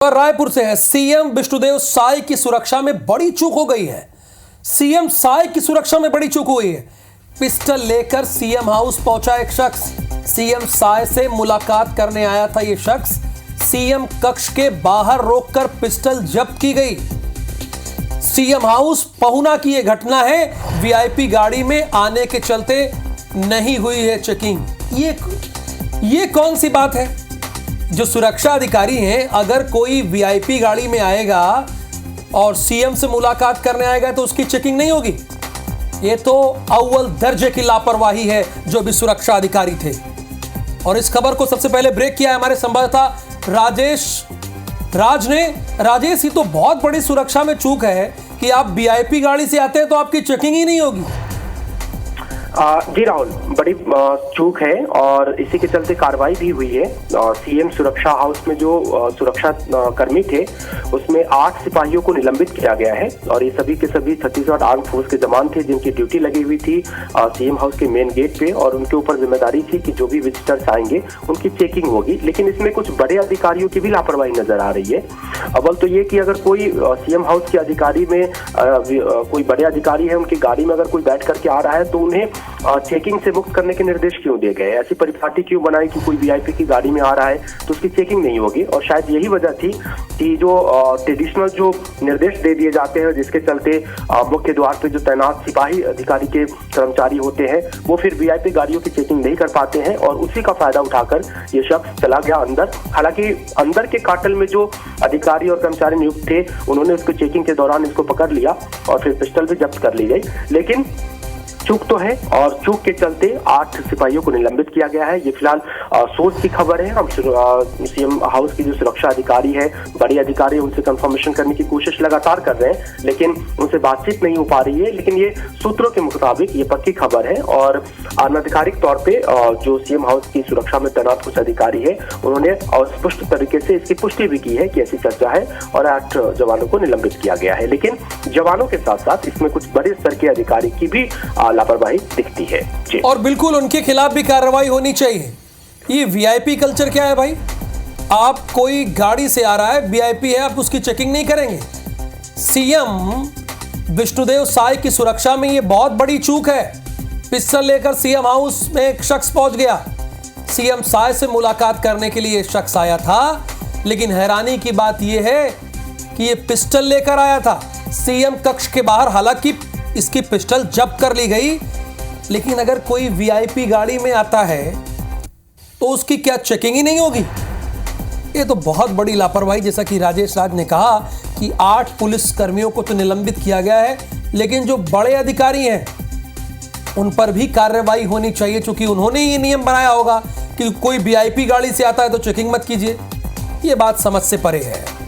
और रायपुर से है। सीएम विष्णुदेव साय की सुरक्षा में बड़ी चूक हो गई है। सीएम साय की सुरक्षा में बड़ी चूक हुई है। पिस्टल लेकर सीएम हाउस पहुंचा एक शख्स। सीएम साय से मुलाकात करने आया था यह शख्स। सीएम कक्ष के बाहर रोककर पिस्टल जब्त की गई। सीएम हाउस पहुना की यह घटना है। वीआईपी गाड़ी में आने के चलते नहीं हुई है चेकिंग। ये कौन सी बात है? जो सुरक्षा अधिकारी हैं, अगर कोई वीआईपी गाड़ी में आएगा और सीएम से मुलाकात करने आएगा तो उसकी चेकिंग नहीं होगी। ये तो अव्वल दर्जे की लापरवाही है जो भी सुरक्षा अधिकारी थे। और इस खबर को सबसे पहले ब्रेक किया है हमारे संवाददाता राजेश, ये तो बहुत बड़ी सुरक्षा में चूक है कि आप वीआईपी गाड़ी से आते हैं तो आपकी चेकिंग ही नहीं होगी। जी राहुल, बड़ी चूक है और इसी के चलते कार्रवाई भी हुई है। सीएम सुरक्षा हाउस में जो सुरक्षा कर्मी थे उसमें 8 सिपाहियों को निलंबित किया गया है और ये सभी के सभी छत्तीसगढ़ आर्म फोर्स के जवान थे जिनकी ड्यूटी लगी हुई थी सीएम हाउस के मेन गेट पे और उनके ऊपर जिम्मेदारी थी कि जो भी विजिटर्स आएंगे उनकी चेकिंग होगी। लेकिन इसमें कुछ बड़े अधिकारियों की भी लापरवाही नजर आ रही है। अव्वल तो ये कि अगर कोई सीएम हाउस के अधिकारी में कोई बड़े अधिकारी है, उनकी गाड़ी में अगर कोई बैठ करके आ रहा है तो उन्हें चेकिंग से मुक्त करने के निर्देश क्यों दिए गए? ऐसी परिपाटी क्यों बनाई कि कोई वीआईपी की गाड़ी में आ रहा है तो उसकी चेकिंग नहीं होगी? और शायद यही वजह थी कि जो ट्रेडिशनल जो निर्देश दे दिए जाते हैं जिसके चलते मुख्य द्वार पे जो तैनात सिपाही अधिकारी के कर्मचारी होते हैं वो फिर वीआईपी गाड़ियों की चेकिंग नहीं कर पाते हैं और उसी का फायदा उठाकर ये शख्स चला गया अंदर। हालांकि अंदर के काटल में जो अधिकारी और कर्मचारी नियुक्त थे उन्होंने उसको चेकिंग के दौरान इसको पकड़ लिया और फिर पिस्टल भी जब्त कर ली गई। लेकिन चूक तो है और चूक के चलते 8 सिपाहियों को निलंबित किया गया है। ये फिलहाल सोर्स की खबर है। हम सीएम हाउस की जो सुरक्षा अधिकारी है, बड़े अधिकारी, उनसे कंफर्मेशन करने की कोशिश लगातार कर रहे हैं लेकिन उनसे बातचीत नहीं हो पा रही है। लेकिन ये सूत्रों के मुताबिक ये पक्की खबर है और अनधिकारिक तौर पे जो सीएम हाउस की सुरक्षा में तैनात कुछ अधिकारी है उन्होंने स्पष्ट तरीके से इसकी पुष्टि भी की है कि ऐसी चर्चा है और 8 जवानों को निलंबित किया गया है। लेकिन जवानों के साथ साथ इसमें कुछ बड़े स्तर के अधिकारी की भी लापरवाही दिखती है जी। और बिल्कुल उनके खिलाफ भी कार्रवाई होनी चाहिए। ये वीआईपी कल्चर क्या है भाई? आप कोई गाड़ी से आ रहा है, वीआईपी है, आप उसकी चेकिंग नहीं करेंगे। सीएम विष्णुदेव साय की सुरक्षा में ये बहुत बड़ी चूक है। पिस्टल लेकर सीएम हाउस में एक शख्स पहुंच गया। सीएम साय से मुलाकात करने के लिए शख्स आया था, लेकिन हैरानी की बात यह है कि ये पिस्टल लेकर आया था सीएम कक्ष के बाहर। हालांकि इसकी पिस्टल जब्त कर ली गई, लेकिन अगर कोई वीआईपी गाड़ी में आता है तो उसकी क्या चेकिंग ही नहीं होगी? ये तो बहुत बड़ी लापरवाही। जैसा कि राजेश ने कहा कि 8 पुलिस कर्मियों को तो निलंबित किया गया है, लेकिन जो बड़े अधिकारी हैं उन पर भी कार्रवाई होनी चाहिए, क्योंकि उन्होंने ये नियम बनाया होगा कि कोई वीआईपी गाड़ी से आता है तो चेकिंग मत कीजिए। ये बात समझ से परे है।